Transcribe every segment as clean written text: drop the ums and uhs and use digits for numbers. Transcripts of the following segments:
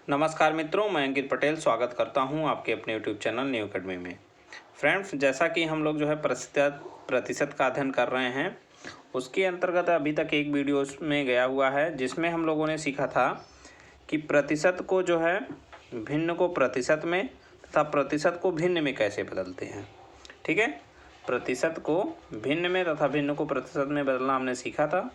नमस्कार मित्रों, मैं अंकित पटेल स्वागत करता हूं आपके अपने यूट्यूब चैनल न्यू अकेडमी में। फ्रेंड्स, जैसा कि हम लोग प्रतिशत का अध्ययन कर रहे हैं, उसके अंतर्गत अभी तक एक वीडियो में गया हुआ है जिसमें हम लोगों ने सीखा था कि प्रतिशत को जो है भिन्न को प्रतिशत में तथा प्रतिशत को भिन्न में कैसे बदलते हैं। ठीक है, प्रतिशत को भिन्न में तथा भिन्न को प्रतिशत में बदलना हमने सीखा था।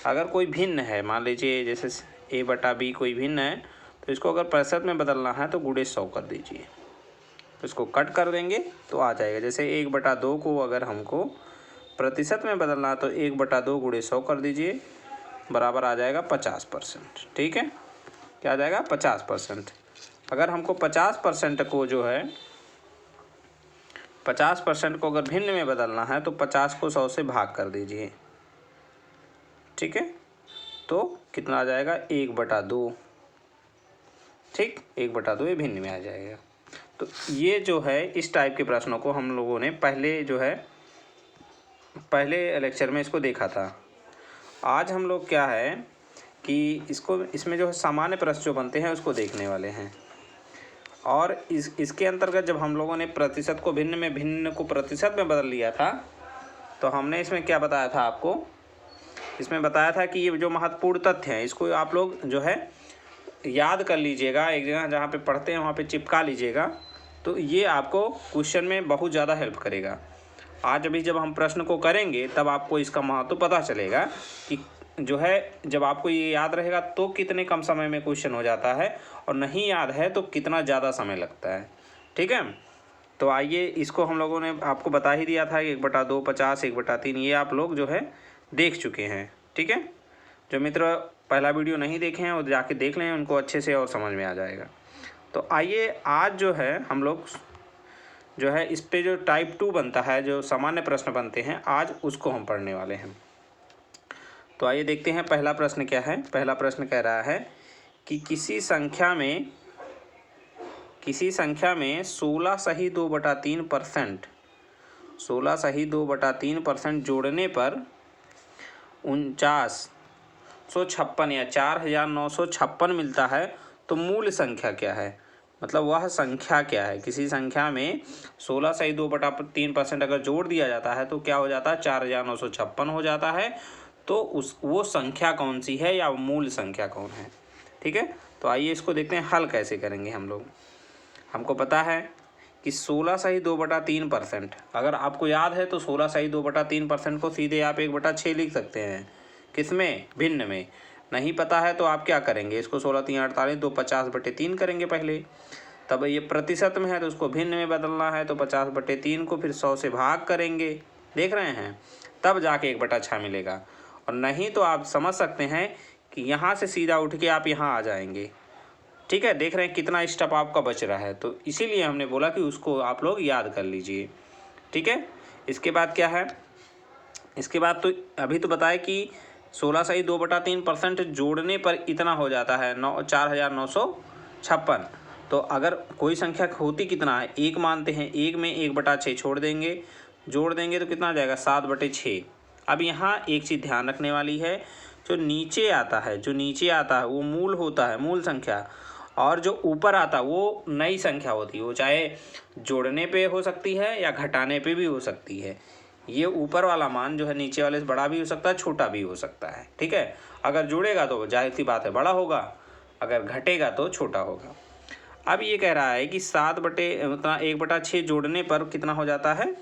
अगर कोई भिन्न है, मान लीजिए जैसे a/b कोई भिन्न है, तो इसको अगर प्रतिशत में बदलना है तो गुणे 100 कर दीजिए। तो इसको कट कर देंगे तो आ जाएगा। जैसे 1/2 को अगर हमको प्रतिशत में बदलना है तो 1/2 गुणे 100 कर दीजिए, बराबर आ जाएगा 50%। ठीक है, क्या आ जाएगा 50%। अगर हमको 50% को जो है 50% को अगर भिन्न में बदलना है तो 50 को 100 से भाग कर दीजिए। ठीक है, तो कितना आ जाएगा 1/2। ठीक, 1/2 ये भिन्न में आ जाएगा। तो ये जो है इस टाइप के प्रश्नों को हम लोगों ने पहले लेक्चर में इसको देखा था। आज हम लोग क्या है कि इसमें जो है सामान्य प्रश्न जो बनते हैं उसको देखने वाले हैं। और इसके अंतर्गत जब हम लोगों ने प्रतिशत को भिन्न में भिन्न को प्रतिशत में बदल लिया था, तो हमने इसमें क्या बताया था आपको, इसमें बताया था कि ये जो महत्वपूर्ण तथ्य हैं इसको आप लोग जो है याद कर लीजिएगा, एक जगह जहाँ पे पढ़ते हैं वहाँ पे चिपका लीजिएगा, तो ये आपको क्वेश्चन में बहुत ज़्यादा हेल्प करेगा। आज अभी जब हम प्रश्न को करेंगे तब आपको इसका महत्व पता चलेगा कि जो है जब आपको ये याद रहेगा तो कितने कम समय में क्वेश्चन हो जाता है, और नहीं याद है तो कितना ज़्यादा समय लगता है। ठीक है, तो आइए इसको हम लोगों ने आपको बता ही दिया था कि 1/2, 50, 1/3 ये आप लोग जो है देख चुके हैं। ठीक है, जो मित्र पहला वीडियो नहीं देखे हैं वो जाके देख लें, उनको अच्छे से और समझ में आ जाएगा। तो आइए आज जो है हम लोग जो है इस पे जो टाइप 2 बनता है, जो सामान्य प्रश्न बनते हैं, आज उसको हम पढ़ने वाले हैं। तो आइए देखते हैं पहला प्रश्न क्या है। पहला प्रश्न कह रहा है कि किसी संख्या में 16 सही 2/3% 16 सही 2/3% जोड़ने पर 4956 या 4956 मिलता है, तो मूल संख्या क्या है। मतलब वह संख्या क्या है। किसी संख्या में 16 सही 2/3% अगर जोड़ दिया जाता है तो क्या हो जाता है 4956 हो जाता है। तो वो संख्या कौन सी है या मूल संख्या कौन है। ठीक है, तो आइए इसको देखते हैं हल कैसे करेंगे हम लोग। हमको पता है कि 16 सही 2/3%, अगर आपको याद है तो 16 सही 2/3% को सीधे आप 1/6 लिख सकते हैं। किसमें, भिन्न में। नहीं पता है तो आप क्या करेंगे, इसको 16 3 48 2 50/3 करेंगे पहले। तब ये प्रतिशत में है तो उसको भिन्न में बदलना है, तो 50/3 को फिर 100 से भाग करेंगे। देख रहे हैं, तब जाके 1/6 मिलेगा। और नहीं तो आप समझ सकते हैं कि यहाँ से सीधा उठ के आप यहाँ आ जाएंगे। ठीक है, देख रहे हैं कितना स्टेप आपका बच रहा है, तो इसीलिए हमने बोला कि उसको आप लोग याद कर लीजिए। ठीक है, इसके बाद क्या है, इसके बाद तो अभी तो बताए कि 16 सही 2/3% जोड़ने पर इतना हो जाता है 4956। तो अगर कोई संख्या होती कितना है, एक मानते हैं, एक में 1/6 छोड़ देंगे, जोड़ देंगे तो कितना आ जाएगा 7/6। अब यहाँ एक चीज़ ध्यान रखने वाली है, जो नीचे आता है वो मूल होता है, मूल संख्या। और जो ऊपर आता है वो नई संख्या होती है। वो चाहे जोड़ने पे हो सकती है या घटाने पे भी हो सकती है। ये ऊपर वाला मान जो है नीचे वाले से बड़ा भी हो सकता है, छोटा भी हो सकता है। ठीक है, अगर जुड़ेगा तो जाहिर सी बात है बड़ा होगा, अगर घटेगा तो छोटा होगा। अब ये कह रहा है कि 1/6 जोड़ने पर कितना हो जाता है,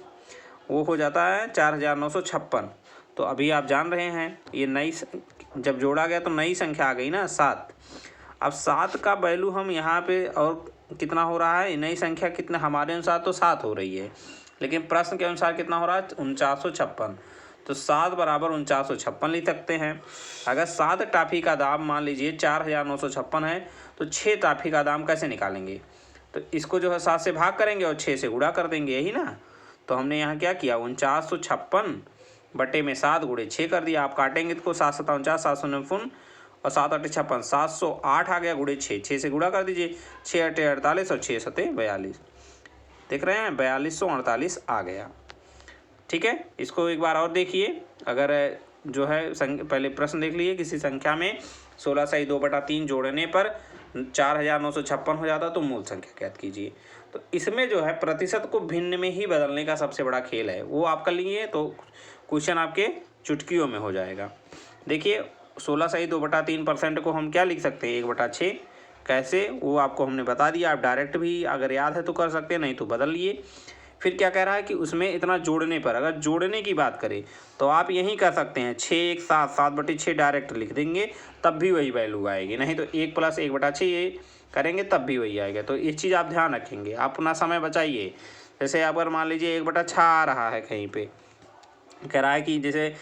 वो हो जाता है 4956। तो अभी आप जान रहे हैं ये नई जब जोड़ा गया तो नई संख्या आ गई ना 7। अब 7 का वैल्यू हम यहाँ पे और कितना हो रहा है, नई संख्या कितना हमारे अनुसार तो 7 हो रही है, लेकिन प्रश्न के अनुसार कितना हो रहा है 4956। तो 7 बराबर 4956 लिख सकते हैं। अगर 7 टाफी का दाम मान लीजिए 4956 है, तो 6 टाफी का दाम कैसे निकालेंगे। तो इसको जो है 7 से भाग करेंगे और 6 से गुणा कर देंगे, यही ना। तो हमने यहाँ क्या किया 4956 बटे में 7 गुणे 6 कर दिया। आप काटेंगे तो 7 7 49 749 और 7 8 56 708 आ गया गुणे 6 से गुणा कर दीजिए। 6 8 48 और 6 7 42। देख रहे हैं 4248 आ गया। ठीक है, इसको एक बार और देखिए। अगर जो है पहले प्रश्न देख लीजिए, किसी संख्या में 16 सही 2/3 जोड़ने पर 4956 हो जाता तो मूल संख्या ज्ञात कीजिए। तो इसमें जो है प्रतिशत को भिन्न में ही बदलने का सबसे बड़ा खेल है, वो आप कर लिए तो क्वेश्चन आपके चुटकियों में हो जाएगा। देखिए 16/2/3% को हम क्या लिख सकते हैं, 1/6। कैसे, वो आपको हमने बता दिया। आप डायरेक्ट भी अगर याद है तो कर सकते हैं, नहीं तो बदल लिए। फिर क्या कह रहा है कि उसमें इतना जोड़ने पर, अगर जोड़ने की बात करें तो आप यही कर सकते हैं 6 1 7 7/6 डायरेक्ट लिख देंगे, तब भी वही वैल्यू आएगी। नहीं तो 1 + 1/6 ये करेंगे तब भी वही आएगा। तो इस चीज़ आप ध्यान रखेंगे, आप अपना समय बचाइए। जैसे अगर मान लीजिए 1/6 आ रहा है कहीं पे, कह रहा है कि जैसे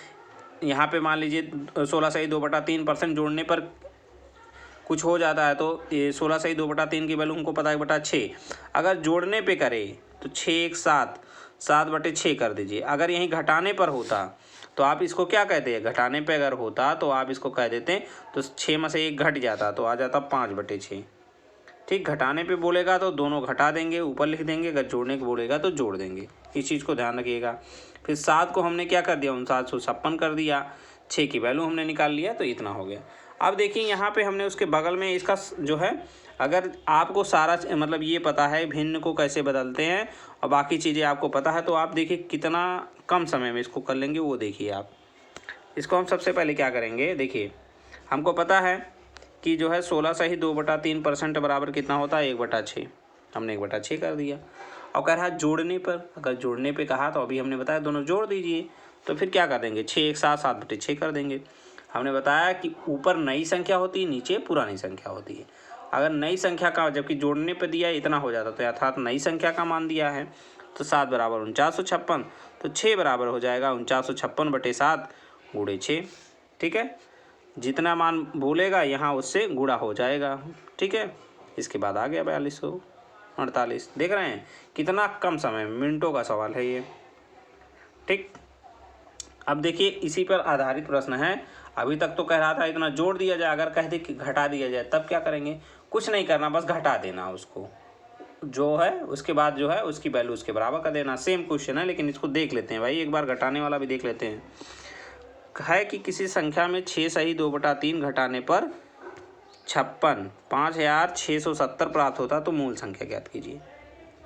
यहाँ पे मान लीजिए 16/2/3% जोड़ने पर कुछ हो जाता है, तो ये 16/2/3 की वैल्यू हमको पता है 1/6। अगर जोड़ने पे करें तो 6 1 7 7/6 कर दीजिए। अगर यहीं घटाने पर होता तो आप इसको क्या कहते हैं, घटाने पे अगर होता तो आप इसको कह देते हैं, तो 6 में से 1 घट जाता तो आ जाता 5/6। ठीक, घटाने पे बोलेगा तो दोनों घटा देंगे, ऊपर लिख देंगे। अगर जोड़ने को बोलेगा तो जोड़ देंगे। इस चीज़ को ध्यान रखिएगा। फिर 7 को हमने क्या कर दिया, 5956 कर दिया। 6 की वैल्यू हमने निकाल लिया, तो इतना हो गया। अब देखिए यहाँ पे हमने उसके बगल में इसका जो है, अगर आपको सारा मतलब ये पता है भिन्न को कैसे बदलते हैं और बाकी चीज़ें आपको पता है, तो आप देखिए कितना कम समय में इसको कर लेंगे, वो देखिए आप। इसको हम सबसे पहले क्या करेंगे, देखिए हमको पता है कि जो है 16/2/3% बराबर कितना होता है, 1/6। हमने 1/6 कर दिया। और कह रहा है जोड़ने पर, अगर जोड़ने पे कहा तो अभी हमने बताया दोनों जोड़ दीजिए। तो फिर क्या कर देंगे, 6 1 7 7/6 कर देंगे। हमने बताया कि ऊपर नई संख्या होती है, नीचे पुरानी संख्या होती है। अगर नई संख्या का, जबकि जोड़ने पे दिया इतना हो जाता, तो अर्थात नई संख्या का मान दिया है, तो 7 बराबर 4956, तो 6 बराबर हो जाएगा 4956/7 गुणे 6। ठीक है, जितना मान बोलेगा यहाँ उससे गुणा हो जाएगा। ठीक है, इसके बाद आ गया 4248। देख रहे हैं कितना कम समय में, मिनटों का सवाल है ये। ठीक, अब देखिए इसी पर आधारित प्रश्न है। अभी तक तो कह रहा था इतना जोड़ दिया जाए, अगर कह दे कि घटा दिया जाए तब क्या करेंगे, कुछ नहीं करना, बस घटा देना उसको जो है, उसके बाद जो है उसकी वैल्यू उसके बराबर कर देना। सेम क्वेश्चन है, लेकिन इसको देख लेते हैं भाई, एक बार घटाने वाला भी देख लेते हैं। है कि किसी संख्या में 6/2/3 घटाने पर 56,5670 प्राप्त होता, तो मूल संख्या ज्ञात कीजिए।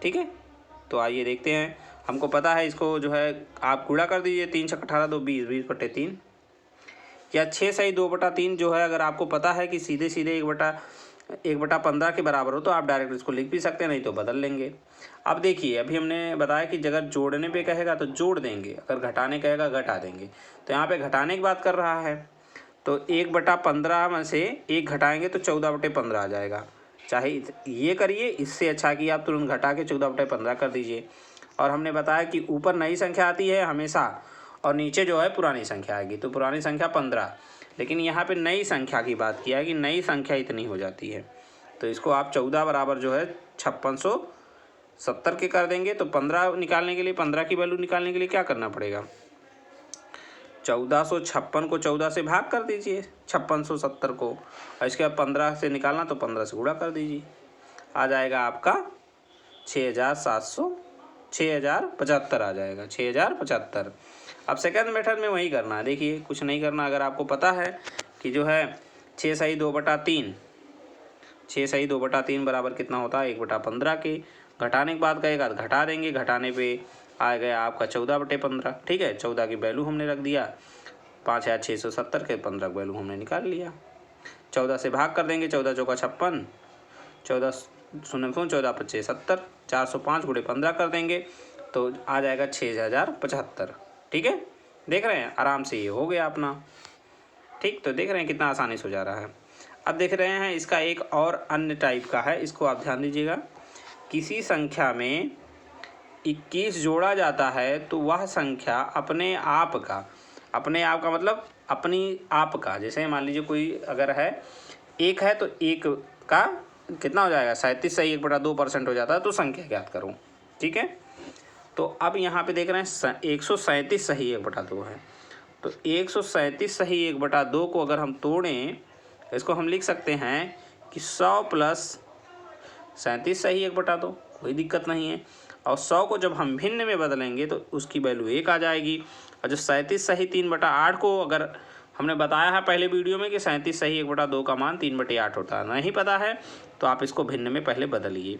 ठीक है, तो आइए देखते हैं। हमको पता है इसको जो है आप गुणा कर दीजिए, 3 छक 18 2 20 20/3। या 6/2/3 जो है, अगर आपको पता है कि सीधे सीधे 1/15 के बराबर हो, तो आप डायरेक्ट इसको लिख भी सकते हैं, नहीं तो बदल लेंगे। अब देखिए, अभी हमने बताया कि अगर जोड़ने पे कहेगा तो जोड़ देंगे, अगर घटाने कहेगा घटा देंगे। तो यहाँ पे घटाने की बात कर रहा है, तो 1/15 में से 1 घटाएंगे तो 14/15 आ जाएगा। चाहे ये करिए, इससे अच्छा कि आप तुरंत घटा के 14/15 कर दीजिए। और हमने बताया कि ऊपर नई संख्या आती है हमेशा, और नीचे जो है पुरानी संख्या आएगी, तो पुरानी संख्या 15। लेकिन यहाँ पे नई संख्या की बात किया है कि नई संख्या इतनी हो जाती है, तो इसको आप 14 बराबर जो है 5670 के कर देंगे। तो 15 निकालने के लिए, 15 की वैल्यू निकालने के लिए क्या करना पड़ेगा, 1456 को 14 से भाग कर दीजिए 5670 को, और इसके बाद 15 से निकालना तो 15 से गुणा कर दीजिए। आ जाएगा आपका 6075 आ जाएगा, 6075। अब सेकंड मेथड में वही करना है। देखिए कुछ नहीं करना, अगर आपको पता है कि जो है 6/2/3 बराबर कितना होता है, 1/15 के। घटाने की बात कहेगा तो घटा देंगे, घटाने पे आ गया आपका 14/15। ठीक है, 14 की वैल्यू हमने रख दिया, 5670 के 15 की वैल्यू हमने निकाल लिया। 14 से भाग कर देंगे, 14 चौका 56, 14 शून्य 14 25 70, 405 गुणे 15 कर देंगे तो आ जाएगा 6075। ठीक है, देख रहे हैं आराम से ये हो गया अपना। ठीक, तो देख रहे हैं कितना आसानी से हो जा रहा है। अब देख रहे हैं इसका एक और अन्य टाइप का है, इसको आप ध्यान दीजिएगा। किसी संख्या में 21 जोड़ा जाता है तो वह संख्या अपने आप का मतलब अपनी आप का, जैसे मान लीजिए कोई अगर है 1 है तो 1 का कितना हो जाएगा, 37 सही 1/2% हो जाता है, तो संख्या ज्ञात करूँ। ठीक है, तो अब यहाँ पे देख रहे हैं 137 सही 1/2 है, तो 137 सही 1/2 को अगर हम तोड़ें, इसको हम लिख सकते हैं कि 100 + 37 सही 1/2, कोई दिक्कत नहीं है। और 100 को जब हम भिन्न में बदलेंगे तो उसकी वैल्यू 1 आ जाएगी। और जो 37 सही 3/8 को अगर हमने बताया है पहले वीडियो में कि 37 सही 1/2 का मान 3/8 होता है। नहीं पता है तो आप इसको भिन्न में पहले बदलिए।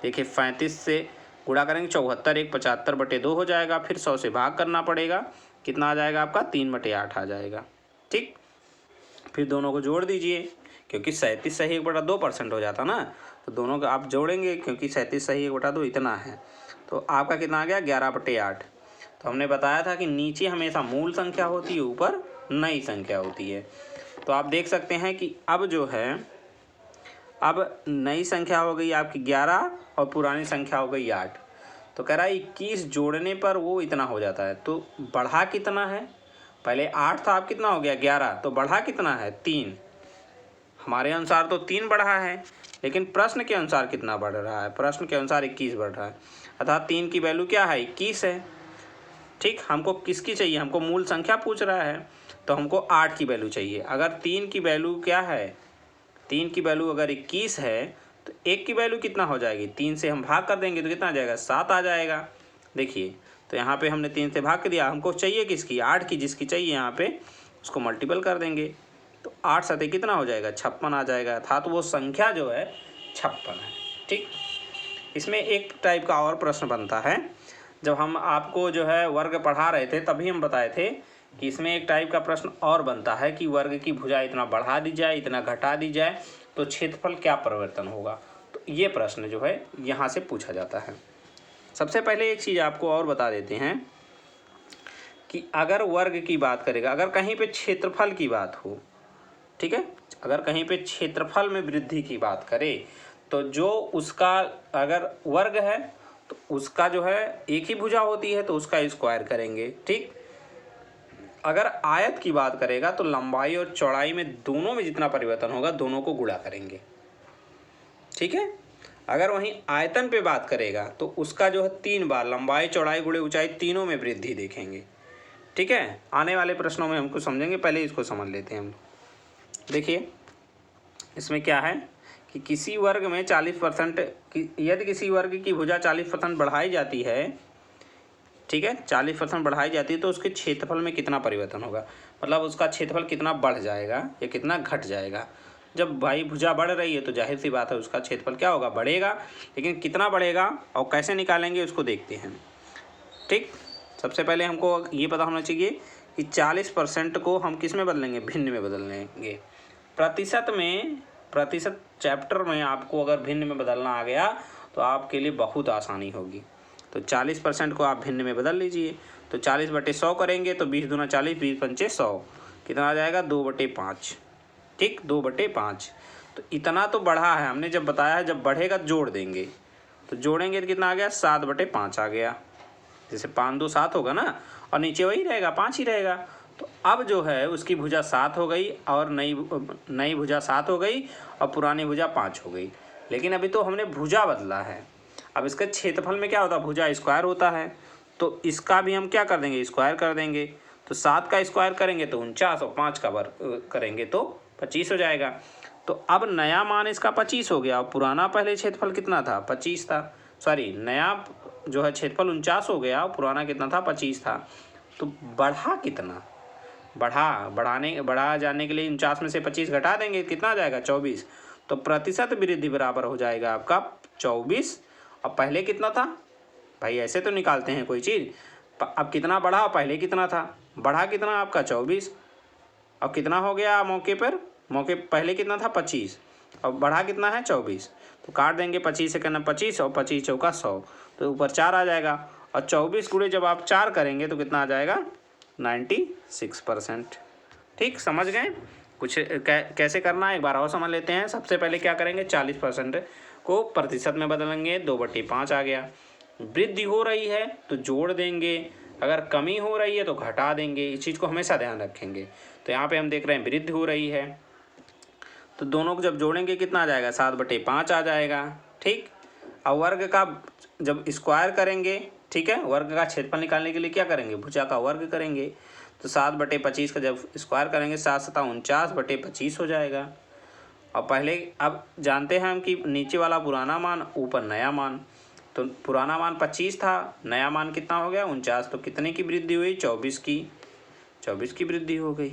देखिए 35 से गुणा करेंगे 74 1 75/2 हो जाएगा, फिर 100 से भाग करना पड़ेगा, कितना आ जाएगा आपका 3/8 आ जाएगा। ठीक, फिर दोनों को जोड़ दीजिए, क्योंकि 37 सही 1/2% हो जाता ना, तो दोनों का आप जोड़ेंगे, क्योंकि 37 सही 1/2 इतना है, तो आपका कितना आ गया 11/8। तो हमने बताया था कि नीचे हमेशा मूल संख्या होती है, ऊपर नई संख्या होती है। तो आप देख सकते हैं कि अब जो है, अब नई संख्या हो गई आपकी 11 और पुरानी संख्या हो गई 8। तो कह रहा है 21 जोड़ने पर वो इतना हो जाता है। तो बढ़ा कितना है, पहले 8 था, अब कितना हो गया 11, तो बढ़ा कितना है 3। हमारे अनुसार तो 3 बढ़ा है, लेकिन प्रश्न के अनुसार कितना बढ़ रहा है, प्रश्न के अनुसार 21 बढ़ रहा है, अर्थात 3 की वैल्यू क्या है 21 है। ठीक, हमको किसकी चाहिए, हमको मूल संख्या पूछ रहा है, तो हमको 8 की वैल्यू चाहिए। अगर 3 की वैल्यू क्या है, 3 की वैल्यू अगर 21 है तो 1 की वैल्यू कितना हो जाएगी, 3 से हम भाग कर देंगे तो कितना आ जाएगा 7 आ जाएगा। देखिए तो यहाँ पे हमने 3 से भाग कर दिया, हमको चाहिए किसकी 8 की, जिसकी चाहिए यहाँ पे उसको मल्टीपल कर देंगे, तो 8 सतह कितना हो जाएगा 56 आ जाएगा, अर्थात वो संख्या जो है 56 है। ठीक, इसमें एक टाइप का और प्रश्न बनता है, जब हम आपको जो है वर्ग पढ़ा रहे थे तभी हम बताए थे कि इसमें एक टाइप का प्रश्न और बनता है कि वर्ग की भुजा इतना बढ़ा दी जाए, इतना घटा दी जाए तो क्षेत्रफल क्या परिवर्तन होगा। तो ये प्रश्न जो है यहाँ से पूछा जाता है। सबसे पहले एक चीज़ आपको और बता देते हैं कि अगर वर्ग की बात करेगा, अगर कहीं पे क्षेत्रफल की बात हो, ठीक है, अगर कहीं पे क्षेत्रफल में वृद्धि की बात करें तो जो उसका अगर वर्ग है तो उसका जो है एक ही भुजा होती है तो उसका स्क्वायर करेंगे। ठीक, अगर आयत की बात करेगा तो लंबाई और चौड़ाई में दोनों में जितना परिवर्तन होगा दोनों को गुणा करेंगे। ठीक है, अगर वहीं आयतन पे बात करेगा तो उसका जो है 3 बार लंबाई चौड़ाई गुणे ऊंचाई तीनों में वृद्धि देखेंगे। ठीक है, आने वाले प्रश्नों में हमको समझेंगे, पहले इसको समझ लेते हैं हम। देखिए इसमें क्या है कि किसी वर्ग में 40% यदि किसी वर्ग की भुजा 40% बढ़ाई जाती है, ठीक है, 40% बढ़ाई जाती है तो उसके क्षेत्रफल में कितना परिवर्तन होगा, मतलब उसका क्षेत्रफल कितना बढ़ जाएगा या कितना घट जाएगा। जब भाई भुजा बढ़ रही है तो जाहिर सी बात है उसका क्षेत्रफल क्या होगा, बढ़ेगा, लेकिन कितना बढ़ेगा और कैसे निकालेंगे उसको देखते हैं। ठीक, सबसे पहले हमको ये पता होना चाहिए कि 40% को हम किस में बदलेंगे, भिन्न में बदल लेंगे। प्रतिशत चैप्टर में आपको अगर भिन्न में बदलना आ गया तो आपके लिए बहुत आसानी होगी। तो 40% को आप भिन्न में बदल लीजिए, तो 40/100 करेंगे तो 20 दूना 40, 20 पंचे 100, कितना आ जाएगा 2/5। ठीक, 2/5। तो इतना तो बढ़ा है, हमने जब बताया है जब बढ़ेगा जोड़ देंगे, तो जोड़ेंगे तो कितना आ गया 7/5 आ गया। जैसे 5 2 7 होगा ना, और नीचे वही रहेगा 5 ही रहेगा। तो अब जो है उसकी भुजा 7 हो गई और नई भुजा 7 हो गई और पुरानी भुजा 5 हो गई, लेकिन अभी तो हमने भुजा बदला है। अब इसके क्षेत्रफल में क्या होता है, भुजा स्क्वायर होता है, तो इसका भी हम क्या कर देंगे स्क्वायर कर देंगे। तो 7 का स्क्वायर करेंगे तो 49 और 5 का वर्ग करेंगे तो 25 हो जाएगा। तो अब नया मान इसका 25 हो गया और पुराना पहले क्षेत्रफल कितना था 25 था, सॉरी नया जो है क्षेत्रफल 49 हो गया और पुराना कितना था 25 था। तो बढ़ा कितना, बढ़ा जाने के लिए 49 में से 25 घटा देंगे, कितना आ जाएगा 24। तो प्रतिशत वृद्धि बराबर हो जाएगा आपका 24, और पहले कितना था भाई, ऐसे तो निकालते हैं कोई चीज़। अब कितना बढ़ा और पहले कितना था, बढ़ा कितना आपका 24, अब कितना हो गया मौके पहले कितना था 25 और बढ़ा कितना है 24। तो काट देंगे 25 से करना 25 और 25 चौका 100, तो ऊपर 4 आ जाएगा, और 24 गुणे जब आप 4 करेंगे तो कितना आ जाएगा 96%। ठीक, समझ गए, कुछ कैसे करना है एक बार और समझ लेते हैं। सबसे पहले क्या करेंगे 40% को प्रतिशत में बदलेंगे, 2/5 आ गया। वृद्धि हो रही है तो जोड़ देंगे, अगर कमी हो रही है तो घटा देंगे, इस चीज़ को हमेशा ध्यान रखेंगे। तो यहाँ पे हम देख रहे हैं वृद्धि हो रही है, तो दोनों को जब जोड़ेंगे कितना आ जाएगा 7/5 आ जाएगा। ठीक, और वर्ग का जब स्क्वायर करेंगे, ठीक है, वर्ग का क्षेत्रफल निकालने के लिए क्या करेंगे भुजा का वर्ग करेंगे, तो 7/25 का जब स्क्वायर करेंगे 7 7 49/25 हो जाएगा। और पहले अब जानते हैं हम कि नीचे वाला पुराना मान ऊपर नया मान, तो पुराना मान 25 था, नया मान कितना हो गया 49, तो कितने की वृद्धि हुई 24 की वृद्धि हो गई।